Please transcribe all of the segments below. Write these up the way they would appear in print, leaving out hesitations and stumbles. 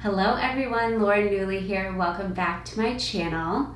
Hello everyone, Lauren Newley here. Welcome back to my channel.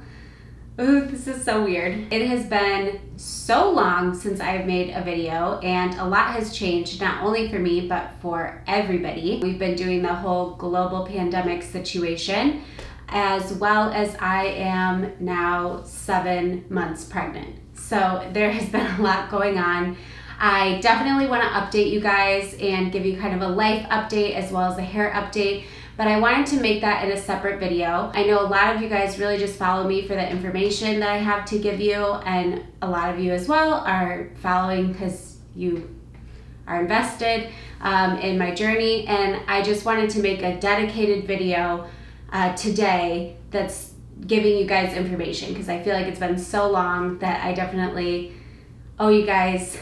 Ooh, this is so weird. It has been so long since I've made a video and a lot has changed, not only for me, but for everybody. We've been doing the whole global pandemic situation, as well as I am now 7 months pregnant. So there has been a lot going on. I definitely want to update you guys and give you kind of a life update as well as a hair update. But I wanted to make that in a separate video. I know a lot of you guys really just follow me for the information that I have to give you, and a lot of you as well are following because you are invested in my journey. And I just wanted to make a dedicated video today that's giving you guys information because I feel like it's been so long that I definitely owe you guys,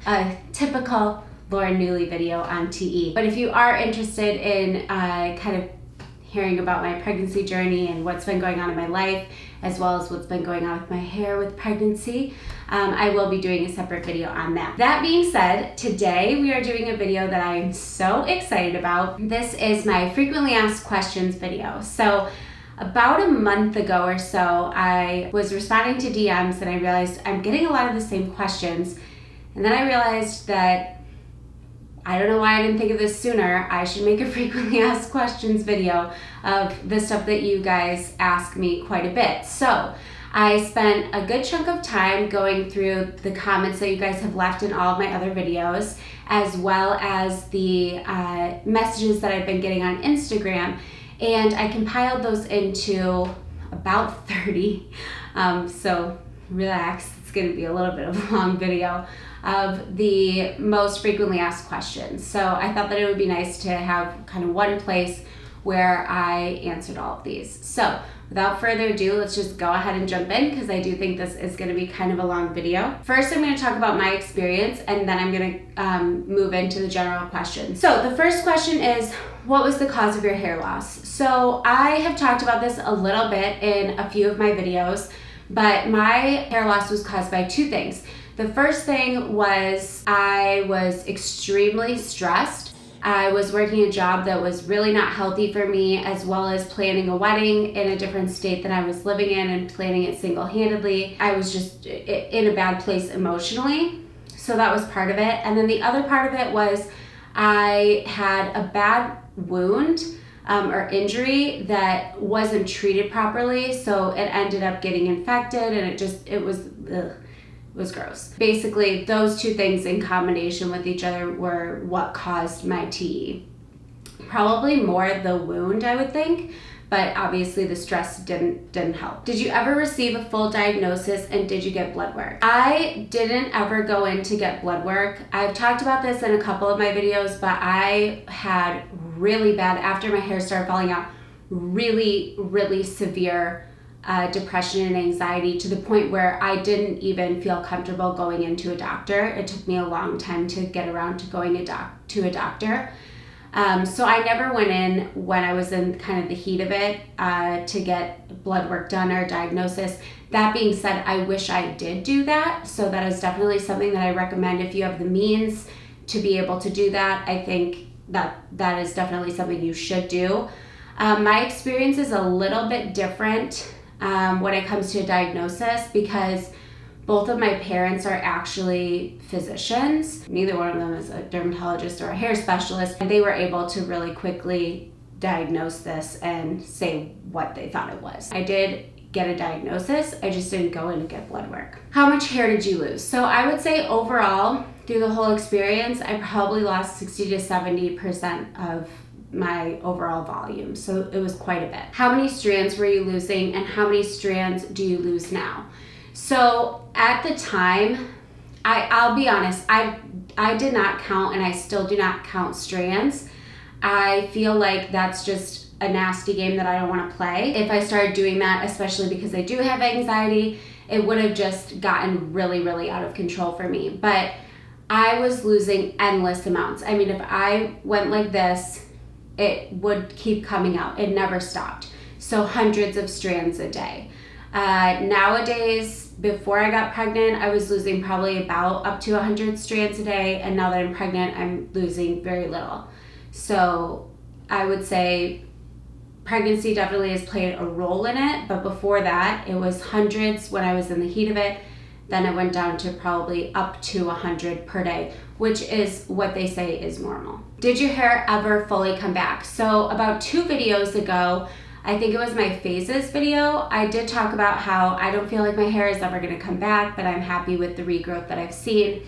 a typical Lauren Newley video on TE. But if you are interested in kind of hearing about my pregnancy journey and what's been going on in my life, as well as what's been going on with my hair with pregnancy, I will be doing a separate video on that. That being said, today we are doing a video that I'm so excited about. This is my frequently asked questions video. So about a month ago or so, I was responding to DMs and I realized I'm getting a lot of the same questions. And then I realized that I don't know why I didn't think of this sooner. I should make a frequently asked questions video of the stuff that you guys ask me quite a bit. So I spent a good chunk of time going through the comments that you guys have left in all of my other videos, as well as the messages that I've been getting on Instagram. And I compiled those into about 30. So relax, it's gonna be a little bit of a long video of the most frequently asked questions. So I thought that it would be nice to have kind of one place where I answered all of these. So without further ado, let's just go ahead and jump in because I do think this is going to be kind of a long video. First, I'm going to talk about my experience and then I'm going to move into the general questions. So the first question is, what was the cause of your hair loss? So I have talked about this a little bit in a few of my videos, but my hair loss was caused by two things. The first thing was I was extremely stressed. I was working a job that was really not healthy for me, as well as planning a wedding in a different state than I was living in and planning it single-handedly. I was just in a bad place emotionally, so that was part of it. And then the other part of it was I had a bad wound or injury that wasn't treated properly, so it ended up getting infected and it was gross. Basically, those two things in combination with each other were what caused my TE. Probably more the wound, I would think, but obviously the stress didn't help. Did you ever receive a full diagnosis and did you get blood work? I didn't ever go in to get blood work. I've talked about this in a couple of my videos, but I had really bad, after my hair started falling out, really, really severe depression and anxiety to the point where I didn't even feel comfortable going into a doctor. It took me a long time to get around to going to a doctor. So I never went in when I was in kind of the heat of it to get blood work done or diagnosis. That being said, I wish I did do that. So that is definitely something that I recommend if you have the means to be able to do that. I think that is definitely something you should do. My experience is a little bit different when it comes to a diagnosis because both of my parents are actually physicians. Neither one of them is a dermatologist or a hair specialist. And they were able to really quickly diagnose this and say what they thought it was. I did get a diagnosis, I just didn't go in and get blood work. How much hair did you lose? So I would say overall, through the whole experience, I probably lost 60 to 70% of my overall volume, so it was quite a bit. How many strands were you losing and how many strands do you lose now? So at the time, I'll be honest, I did not count and I still do not count strands. I feel like that's just a nasty game that I don't want to play. If I started doing that, especially because I do have anxiety, it would have just gotten really, really out of control for me. But I was losing endless amounts. I mean, if I went like this, it would keep coming out. It never stopped. So hundreds of strands a day. Nowadays, before I got pregnant, I was losing probably about up to 100 strands a day. And now that I'm pregnant, I'm losing very little. So I would say pregnancy definitely has played a role in it, but before that, it was hundreds when I was in the heat of it. Then it went down to probably up to 100 per day, which is what they say is normal. Did your hair ever fully come back? So about 2 videos ago, I think it was my phases video, I did talk about how I don't feel like my hair is ever gonna come back, but I'm happy with the regrowth that I've seen.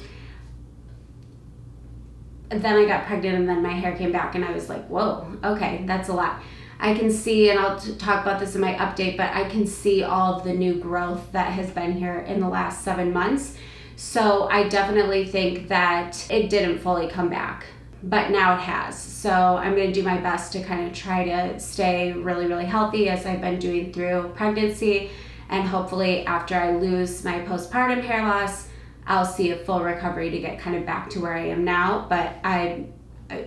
And then I got pregnant and then my hair came back and I was like, whoa, okay, that's a lot. I can see, and I'll talk about this in my update, but I can see all of the new growth that has been here in the last 7 months. So I definitely think that it didn't fully come back, but now it has. So I'm gonna do my best to kind of try to stay really, really healthy as I've been doing through pregnancy. And hopefully after I lose my postpartum hair loss, I'll see a full recovery to get kind of back to where I am now, but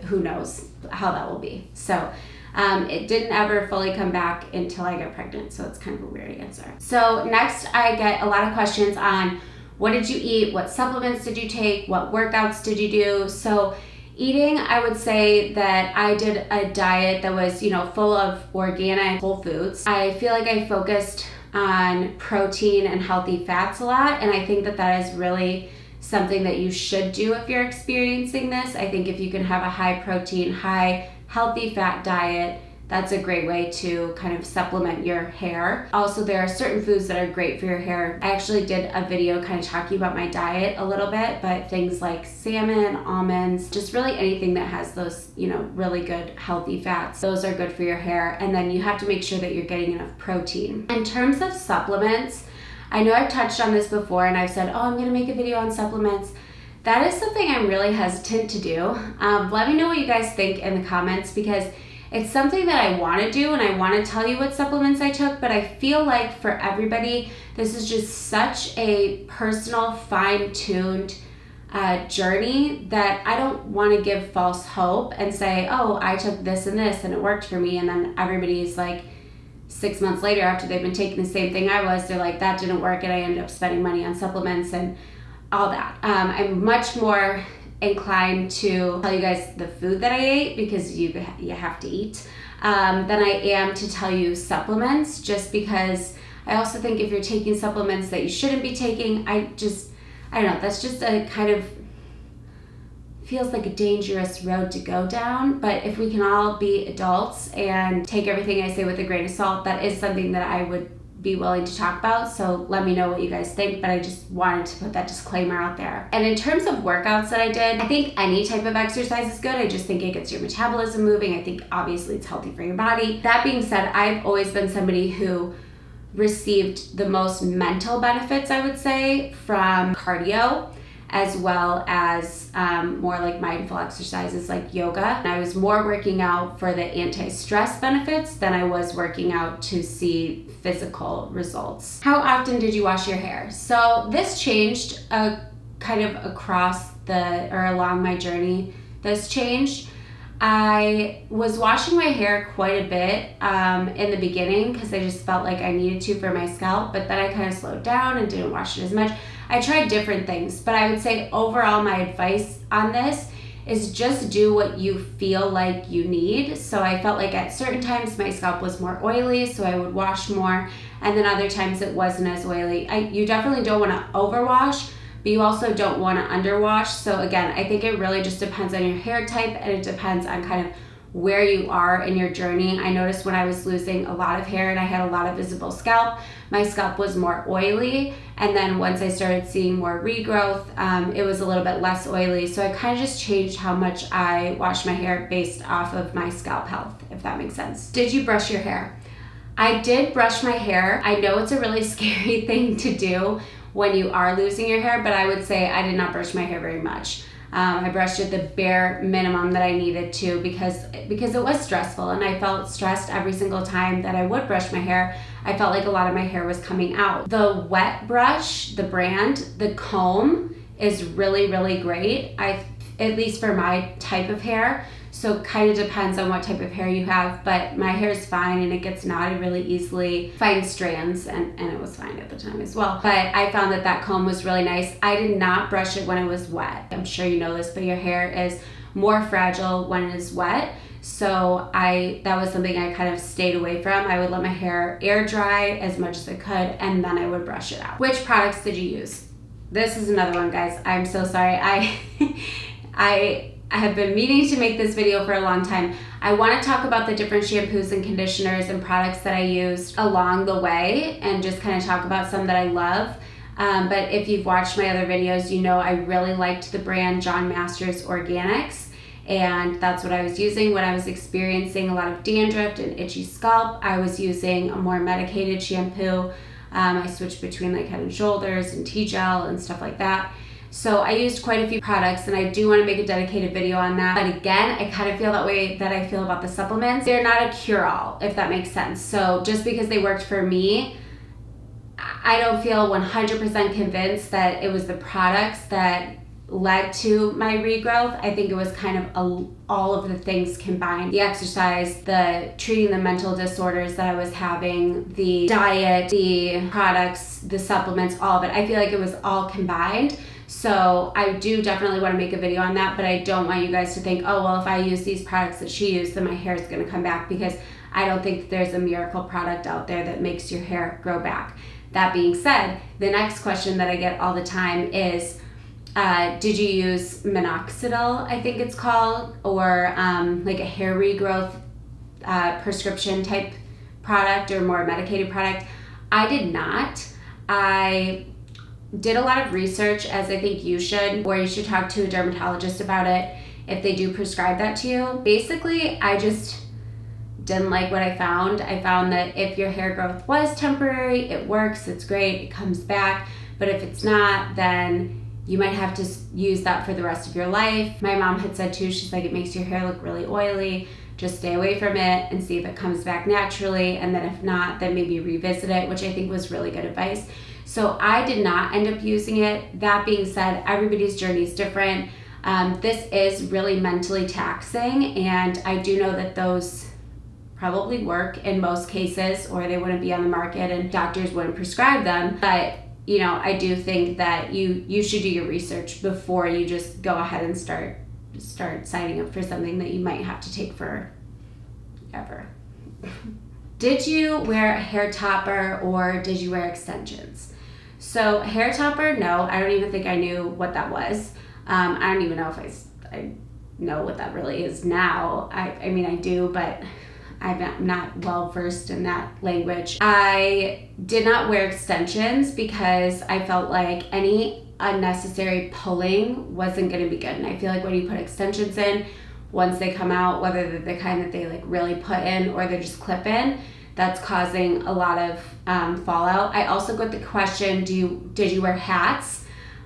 who knows how that will be. So it didn't ever fully come back until I got pregnant, so it's kind of a weird answer. So next I get a lot of questions on what did you eat, what supplements did you take, what workouts did you do? So eating, I would say that I did a diet that was, full of organic whole foods. I feel like I focused on protein and healthy fats a lot, and I think that that is really something that you should do if you're experiencing this. I think if you can have a high protein, high healthy fat diet, that's a great way to kind of supplement your hair. Also, there are certain foods that are great for your hair. I actually did a video kind of talking about my diet a little bit, but things like salmon, almonds, just really anything that has those, really good healthy fats, those are good for your hair. And then you have to make sure that you're getting enough protein. In terms of supplements, I know I've touched on this before and I've said, oh, I'm gonna make a video on supplements. That is something I'm really hesitant to do. Let me know what you guys think in the comments, because it's something that I want to do and I want to tell you what supplements I took, but I feel like for everybody, this is just such a personal, fine-tuned journey that I don't want to give false hope and say, oh, I took this and this and it worked for me, and then everybody's like 6 months later after they've been taking the same thing I was, they're like, that didn't work, and I ended up spending money on supplements and all that. I'm much more inclined to tell you guys the food that I ate, because you have to eat, than I am to tell you supplements, just because I also think if you're taking supplements that you shouldn't be taking, I don't know, that's just a kind of feels like a dangerous road to go down. But if we can all be adults and take everything I say with a grain of salt, that is something that I would be willing to talk about. So let me know what you guys think, but I just wanted to put that disclaimer out there. And in terms of workouts that I did, I think any type of exercise is good. I just think it gets your metabolism moving. I think obviously it's healthy for your body. That being said, I've always been somebody who received the most mental benefits, I would say, from cardio, as well as more like mindful exercises like yoga. And I was more working out for the anti-stress benefits than I was working out to see physical results. How often did you wash your hair? So this changed kind of along my journey. This changed. I was washing my hair quite a bit in the beginning because I just felt like I needed to for my scalp, but then I kind of slowed down and didn't wash it as much. I tried different things, but I would say overall my advice on this is just do what you feel like you need. So I felt like at certain times my scalp was more oily, so I would wash more, and then other times it wasn't as oily. You definitely don't want to overwash, but you also don't want to underwash. So again, I think it really just depends on your hair type, and it depends on kind of where you are in your journey. I noticed when I was losing a lot of hair and I had a lot of visible scalp, my scalp was more oily, and then once I started seeing more regrowth, it was a little bit less oily. So I kind of just changed how much I wash my hair based off of my scalp health, if that makes sense. Did you brush your hair? I did brush my hair. I know it's a really scary thing to do when you are losing your hair, but I would say I did not brush my hair very much. I brushed it the bare minimum that I needed to because it was stressful, and I felt stressed every single time that I would brush my hair. I felt like a lot of my hair was coming out. The wet brush, the brand, the comb is really, really great, at least for my type of hair. So it kind of depends on what type of hair you have, but my hair is fine and it gets knotted really easily. Fine strands, and it was fine at the time as well. But I found that comb was really nice. I did not brush it when it was wet. I'm sure you know this, but your hair is more fragile when it is wet. So that was something I kind of stayed away from. I would let my hair air dry as much as I could, and then I would brush it out. Which products did you use? This is another one, guys. I'm so sorry. I have been meaning to make this video for a long time. I want to talk about the different shampoos and conditioners and products that I used along the way and just kind of talk about some that I love. But if you've watched my other videos, you know I really liked the brand John Masters Organics, and that's what I was using when I was experiencing a lot of dandruff and itchy scalp. I was using a more medicated shampoo. I switched between like Head and Shoulders and T-Gel and stuff like that. So I used quite a few products, and I do want to make a dedicated video on that. But again, I kind of feel that way that I feel about the supplements. They're not a cure-all, if that makes sense. So just because they worked for me, I don't feel 100% convinced that it was the products that led to my regrowth. I think it was kind of all of the things combined. The exercise, the treating the mental disorders that I was having, the diet, the products, the supplements, all of it. I feel like it was all combined. So I do definitely want to make a video on that, but I don't want you guys to think, oh, well, if I use these products that she used, then my hair is going to come back, because I don't think there's a miracle product out there that makes your hair grow back. That being said, the next question that I get all the time is, did you use Minoxidil, I think it's called, or like a hair regrowth prescription type product or more medicated product? I did not. I did a lot of research, as I think you should, or you should talk to a dermatologist about it if they do prescribe that to you. Basically, I just didn't like what I found. I found that if your hair growth was temporary, it works, it's great, it comes back. But if it's not, then you might have to use that for the rest of your life. My mom had said too, she's like, it makes your hair look really oily. Just stay away from it and see if it comes back naturally. And then if not, then maybe revisit it, which I think was really good advice. So I did not end up using it. That being said, everybody's journey is different. This is really mentally taxing, and I do know that those probably work in most cases, or they wouldn't be on the market and doctors wouldn't prescribe them. But you know, I do think that you should do your research before you just go ahead and start signing up for something that you might have to take forever. Did you wear a hair topper or did you wear extensions? So hair topper, no, I don't even think I knew what that was. I don't even know if I know what that really is now. I mean, I do, but I'm not well versed in that language. I did not wear extensions because I felt like any unnecessary pulling wasn't going to be good. And I feel like when you put extensions in, once they come out, whether they're the kind that they like really put in or they're just clip in, that's causing a lot of fallout. I also got the question, did you wear hats?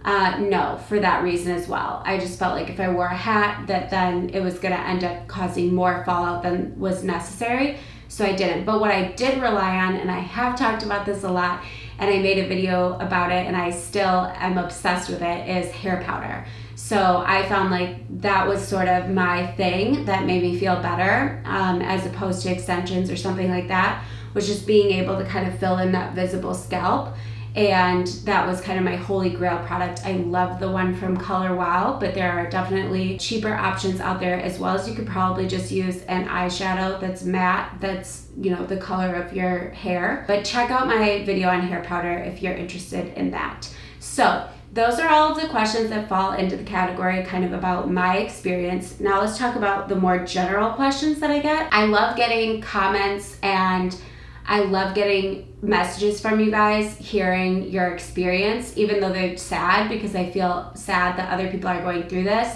No, for that reason as well. I just felt like if I wore a hat, that then it was gonna end up causing more fallout than was necessary, so I didn't. But what I did rely on, and I have talked about this a lot, and I made a video about it, and I still am obsessed with it, is hair powder. So I found like that was sort of my thing that made me feel better, as opposed to extensions or something like that, was just being able to kind of fill in that visible scalp. And that was kind of my holy grail product. I love the one from Color Wow, but there are definitely cheaper options out there, as well as you could probably just use an eyeshadow that's matte, that's, you know, the color of your hair. But check out my video on hair powder if you're interested in that. So those are all of the questions that fall into the category kind of about my experience. Now let's talk about the more general questions that I get. I love getting comments and I love getting messages from you guys, hearing your experience, even though they're sad, because I feel sad that other people are going through this.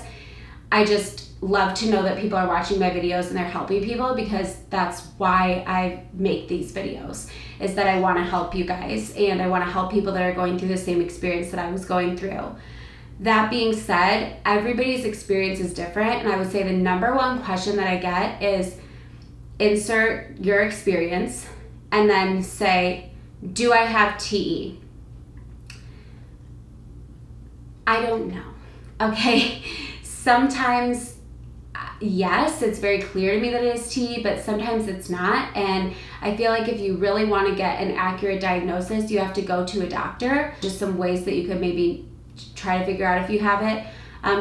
I just love to know that people are watching my videos and they're helping people, because that's why I make these videos, is that I want to help you guys and I want to help people that are going through the same experience that I was going through. That being said, everybody's experience is different, and I would say the number one question that I get is insert your experience and then say, do I have TE? I don't know, okay? Sometimes, yes, it's very clear to me that it is TE, but sometimes it's not. And I feel like if you really want to get an accurate diagnosis, you have to go to a doctor. Just some ways that you could maybe try to figure out if you have it.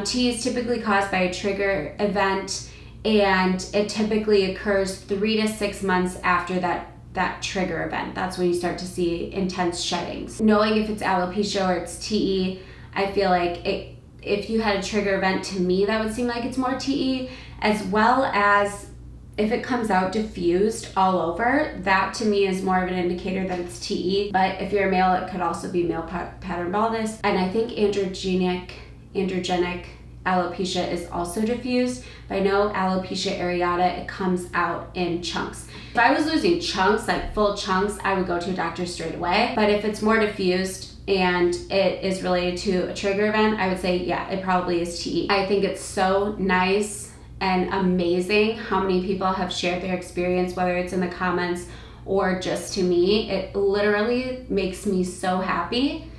TE is typically caused by a trigger event and it typically occurs 3 to 6 months after that trigger event. That's when you start to see intense sheddings. Knowing if it's alopecia or it's TE, I feel like if you had a trigger event, to me that would seem like it's more TE, as well as if it comes out diffused all over, that to me is more of an indicator that it's TE. But if you're a male, it could also be male pattern baldness. And I think androgenic alopecia is also diffused. But I know alopecia areata, it comes out in chunks. If I was losing chunks, like full chunks, I would go to a doctor straight away. But if it's more diffused and it is related to a trigger event, I would say, yeah, it probably is TE. I think it's so nice and amazing how many people have shared their experience, whether it's in the comments or just to me. It literally makes me so happy.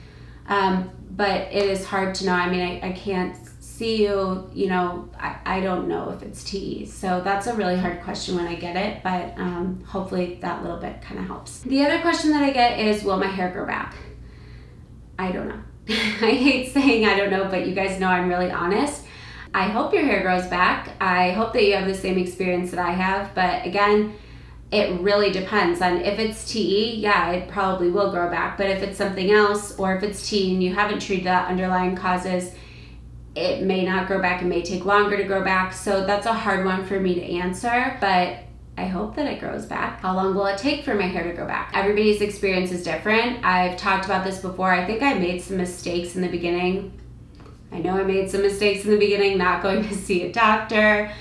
But it is hard to know. I mean, I can't see you, you know, I don't know if it's TE. So that's a really hard question when I get it, but hopefully that little bit kind of helps. The other question that I get is, will my hair grow back? I don't know. I hate saying I don't know, but you guys know I'm really honest. I hope your hair grows back. I hope that you have the same experience that I have, but again, it really depends on if it's TE, yeah, it probably will grow back, but if it's something else, or if it's TE and you haven't treated the underlying causes, it may not grow back, it may take longer to grow back, so that's a hard one for me to answer, but I hope that it grows back. How long will it take for my hair to grow back? Everybody's experience is different. I've talked about this before. I think I made some mistakes in the beginning. I know I made some mistakes in the beginning, not going to see a doctor,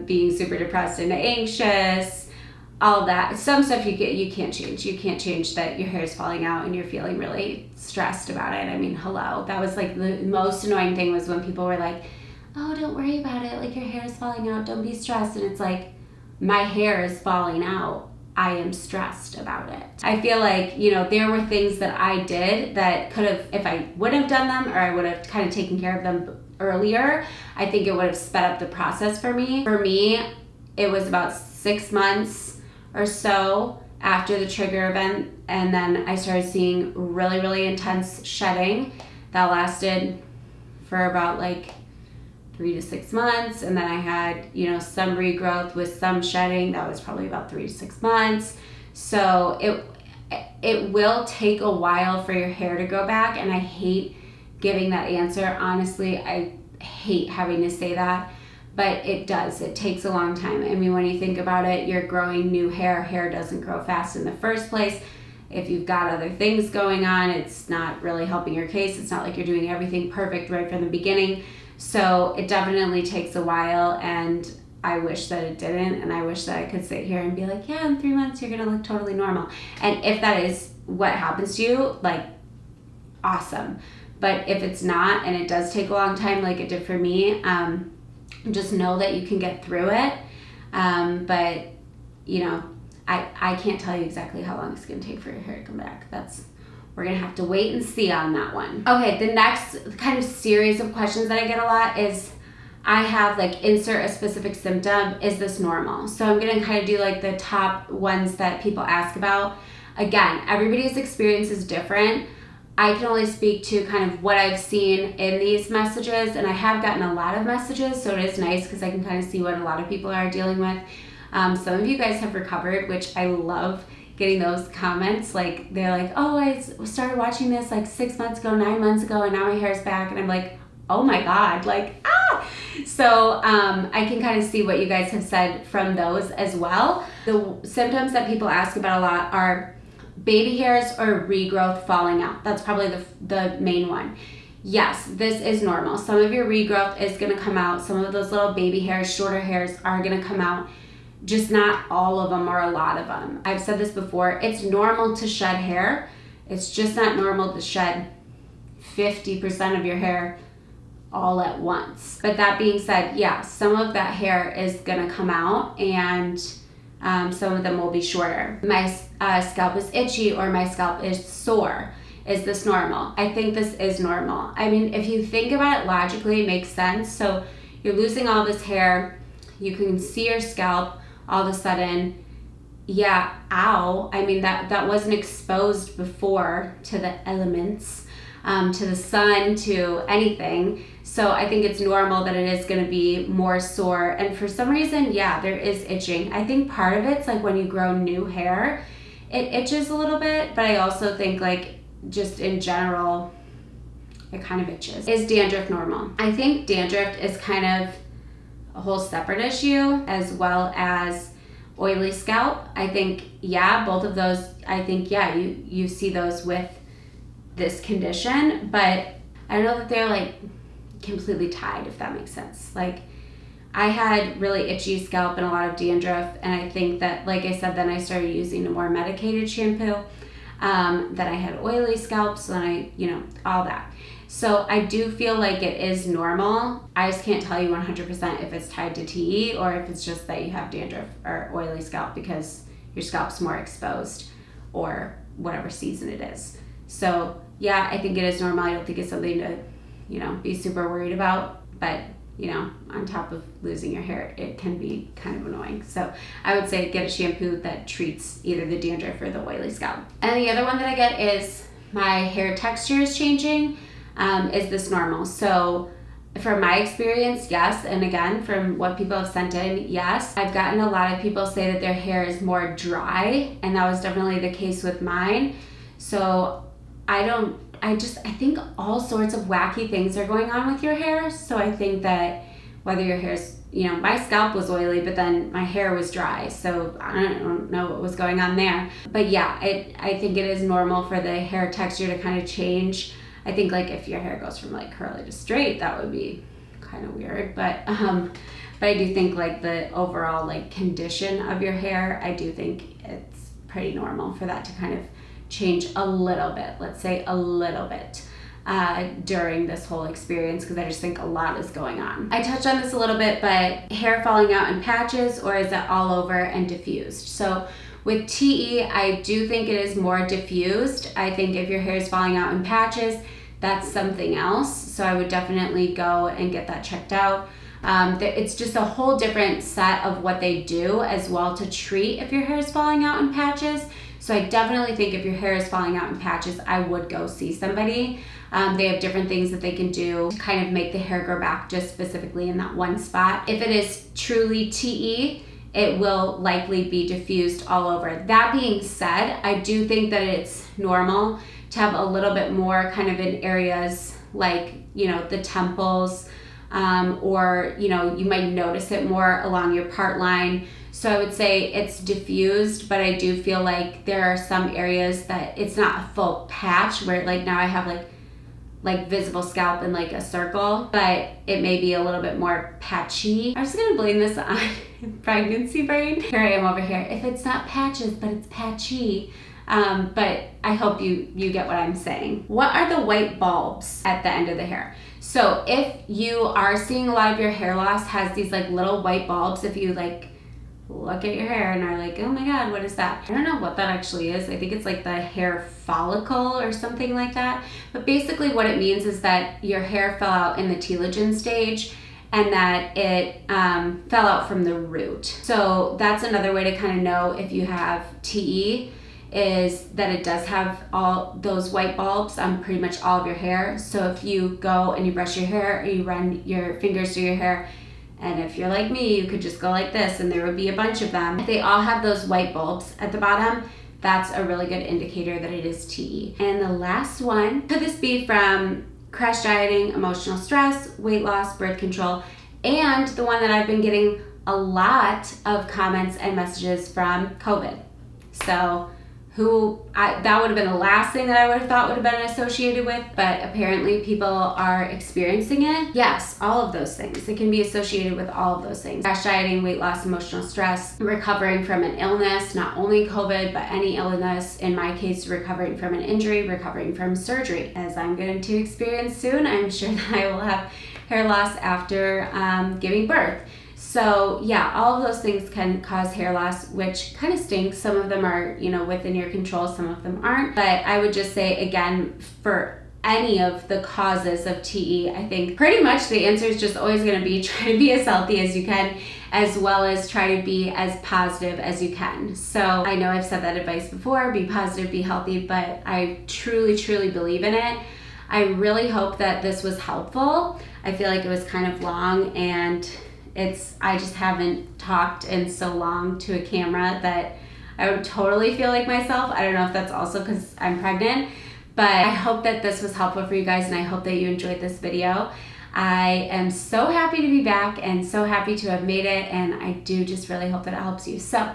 being super depressed and anxious, all that. Some stuff you can't change. You can't change that your hair is falling out and you're feeling really stressed about it. I mean, hello. That was like the most annoying thing, was when people were like, oh, don't worry about it. Like, your hair is falling out. Don't be stressed. And it's like, my hair is falling out. I am stressed about it. I feel like, you know, there were things that I did that could have, if I wouldn't have done them, or I would have kind of taken care of them earlier, I think it would have sped up the process for me. For me, it was about 6 months or so after the trigger event, and then I started seeing really, really intense shedding that lasted for about like 3 to 6 months, and then I had, you know, some regrowth with some shedding that was probably about 3 to 6 months. So it will take a while for your hair to grow back, and I hate giving that answer. Honestly, I hate having to say that, but it does. It takes a long time. I mean, when you think about it, you're growing new hair. Hair doesn't grow fast in the first place. If you've got other things going on, it's not really helping your case. It's not like you're doing everything perfect right from the beginning. So it definitely takes a while, and I wish that it didn't, and I wish that I could sit here and be like, yeah, in 3 months you're gonna look totally normal. And if that is what happens to you, like, awesome. But if it's not, and it does take a long time like it did for me, just know that you can get through it. But, you know, I can't tell you exactly how long it's gonna take for your hair to come back. We're gonna have to wait and see on that one. Okay, the next kind of series of questions that I get a lot is, I have like, insert a specific symptom, is this normal? So I'm gonna kind of do like the top ones that people ask about. Again, everybody's experience is different. I can only speak to kind of what I've seen in these messages, and I have gotten a lot of messages, so it is nice because I can kind of see what a lot of people are dealing with. Some of you guys have recovered, which I love getting those comments. Like, they're like, oh, I started watching this like 6 months ago, 9 months ago, and now my hair's back. And I'm like, oh my God, like, ah! So I can kind of see what you guys have said from those as well. The symptoms that people ask about a lot are baby hairs or regrowth falling out. That's probably the main one. Yes, this is normal. Some of your regrowth is gonna come out. Some of those little baby hairs, shorter hairs, are gonna come out. Just not all of them or a lot of them. I've said this before, it's normal to shed hair. It's just not normal to shed 50% of your hair all at once. But that being said, yeah, some of that hair is gonna come out, and some of them will be shorter. My scalp is itchy, or my scalp is sore. Is this normal? I think this is normal. I mean, if you think about it logically, it makes sense. So you're losing all this hair, you can see your scalp, all of a sudden, yeah, ow. I mean, that wasn't exposed before to the elements. to the sun, to anything. So I think it's normal that it is going to be more sore. And for some reason, yeah, there is itching. I think part of it's like when you grow new hair, it itches a little bit, but I also think like just in general, it kind of itches. Is dandruff normal? I think dandruff is kind of a whole separate issue, as well as oily scalp. I think, yeah, both of those, I think, yeah, you see those with this condition, but I don't know that they're like completely tied, if that makes sense. Like I had really itchy scalp and a lot of dandruff, and I think that, like I said, then I started using a more medicated shampoo. Then I had oily scalp, so then I, all that. So I do feel like it is normal. I just can't tell you 100% if it's tied to TE or if it's just that you have dandruff or oily scalp because your scalp's more exposed or whatever season it is. So yeah, I think it is normal. I don't think it's something to, be super worried about, but on top of losing your hair, it can be kind of annoying. So I would say get a shampoo that treats either the dandruff or the oily scalp. And the other one that I get is my hair texture is changing. Is this normal? So from my experience, yes. And again, from what people have sent in, yes. I've gotten a lot of people say that their hair is more dry, and that was definitely the case with mine. So I think all sorts of wacky things are going on with your hair. So I think that whether your hair's, my scalp was oily, but then my hair was dry. So I don't know what was going on there. But yeah, I think it is normal for the hair texture to kind of change. I think like if your hair goes from like curly to straight, that would be kind of weird. But I do think like the overall like condition of your hair, I do think it's pretty normal for that to kind of change a little bit, let's say a little bit, during this whole experience, because I just think a lot is going on. I touched on this a little bit, but hair falling out in patches, or is it all over and diffused? So with TE, I do think it is more diffused. I think if your hair is falling out in patches, that's something else. So I would definitely go and get that checked out. It's just a whole different set of what they do as well to treat if your hair is falling out in patches. So I definitely think if your hair is falling out in patches, I would go see somebody. They have different things that they can do to kind of make the hair grow back just specifically in that one spot. If it is truly TE, it will likely be diffused all over. That being said, I do think that it's normal to have a little bit more kind of in areas like, the temples, or, you might notice it more along your part line. So I would say it's diffused, but I do feel like there are some areas that it's not a full patch where like now I have like visible scalp in like a circle, but it may be a little bit more patchy. I'm just gonna blame this on pregnancy brain. Here I am over here. If it's not patches, but it's patchy. But I hope you get what I'm saying. What are the white bulbs at the end of the hair? So if you are seeing a lot of your hair loss has these like little white bulbs, if you like look at your hair and are like, oh my God, what is that? I don't know what that actually is. I think it's like the hair follicle or something like that. But basically what it means is that your hair fell out in the telogen stage and that it fell out from the root. So that's another way to kind of know if you have TE, is that it does have all those white bulbs on pretty much all of your hair. So if you go and you brush your hair or you run your fingers through your hair, and if you're like me, you could just go like this and there would be a bunch of them. If they all have those white bulbs at the bottom, that's a really good indicator that it is TE. And the last one, could this be from crash dieting, emotional stress, weight loss, birth control, and the one that I've been getting a lot of comments and messages from, COVID. So that would have been the last thing that I would have thought would have been associated with, but apparently people are experiencing it. Yes, all of those things. It can be associated with all of those things. Crash dieting, weight loss, emotional stress, recovering from an illness, not only COVID, but any illness. In my case, recovering from an injury, recovering from surgery. As I'm going to experience soon, I'm sure that I will have hair loss after giving birth. So yeah, all of those things can cause hair loss, which kind of stinks. Some of them are, within your control, some of them aren't. But I would just say, again, for any of the causes of TE, I think pretty much the answer is just always going to be try to be as healthy as you can, as well as try to be as positive as you can. So I know I've said that advice before, be positive, be healthy, but I truly, truly believe in it. I really hope that this was helpful. I feel like it was kind of long, and I just haven't talked in so long to a camera that I would totally feel like myself. I don't know if that's also because I'm pregnant, but I hope that this was helpful for you guys, and I hope that you enjoyed this video. I am so happy to be back and so happy to have made it, and I do just really hope that it helps you. So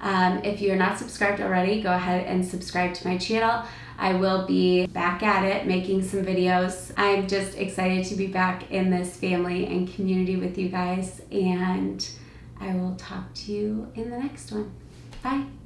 if you're not subscribed already, go ahead and subscribe to my channel. I will be back at it making some videos. I'm just excited to be back in this family and community with you guys, and I will talk to you in the next one. Bye.